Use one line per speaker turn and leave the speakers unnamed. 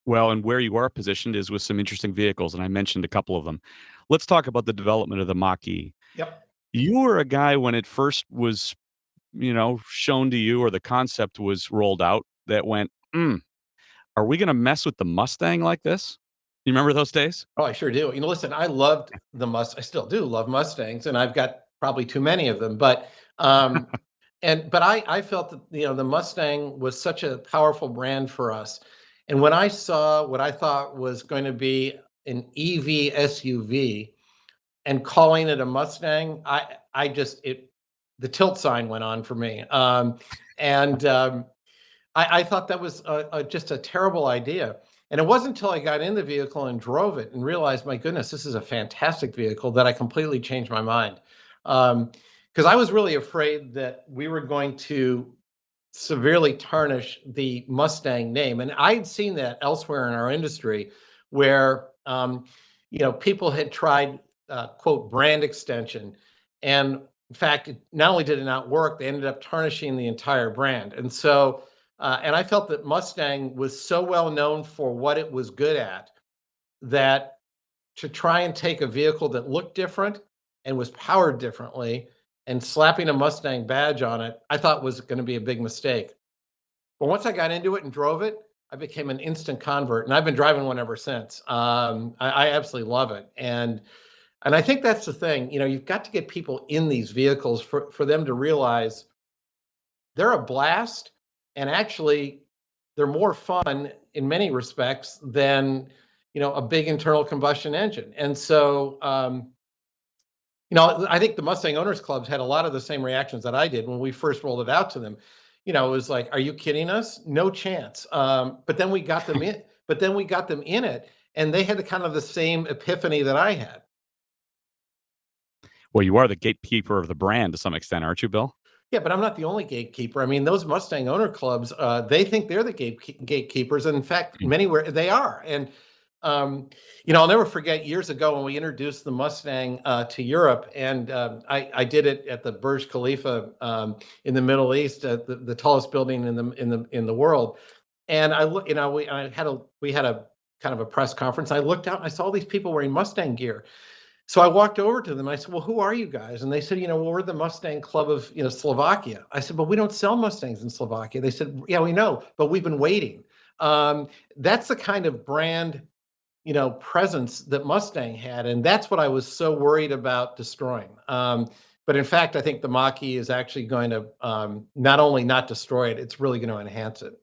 Well, and where you are positioned is with some interesting vehicles, and I mentioned a couple of them. Let's talk about the development of the Mach-E.
Yep.
You were a guy when it first was, shown to you or the concept was rolled out that went, are we gonna mess with the Mustang like this? You remember those days?
Oh, I sure do. Listen, I loved I still do love Mustangs, and I've got probably too many of them. But I felt that the Mustang was such a powerful brand for us. And when I saw what I thought was going to be an EV SUV and calling it a Mustang, I just it the tilt sign went on for me. And I thought that was just a terrible idea. And it wasn't until I got in the vehicle and drove it and realized, my goodness, this is a fantastic vehicle, that I completely changed my mind. Because I was really afraid that we were going to severely tarnish the Mustang name. And I'd seen that elsewhere in our industry where, people had tried, quote, brand extension. And in fact, not only did it not work, they ended up tarnishing the entire brand. And I felt that Mustang was so well known for what it was good at, that to try and take a vehicle that looked different and was powered differently and slapping a Mustang badge on it, I thought was going to be a big mistake. But once I got into it and drove it, I became an instant convert, and I've been driving one ever since. I absolutely love it, and I think that's the thing. You've got to get people in these vehicles for them to realize they're a blast, and actually they're more fun in many respects than a big internal combustion engine. And so I think the Mustang Owners Clubs had a lot of the same reactions that I did when we first rolled it out to them. It was like, are you kidding us? No chance. But then we got them in. But then we got them in it, and they had the same epiphany that I had.
Well, you are the gatekeeper of the brand to some extent, aren't you, Bill?
Yeah, but I'm not the only gatekeeper. I mean, those Mustang owner clubs, they think they're the gatekeepers, and in fact,
Mm.
many where they are. And I'll never forget years ago when we introduced the Mustang to Europe, and I did it at the Burj Khalifa in the Middle East, the tallest building in the world. And we had a kind of a press conference. I looked out and I saw these people wearing Mustang gear. So I walked over to them. I said, "Well, who are you guys?" And they said, "Well, we're the Mustang Club of Slovakia." I said, "But we don't sell Mustangs in Slovakia." They said, "Yeah, we know, but we've been waiting." That's the kind of brand presence that Mustang had, and that's what I was so worried about destroying. But in fact, I think the Mach-E is actually going to not only not destroy it, it's really going to enhance it.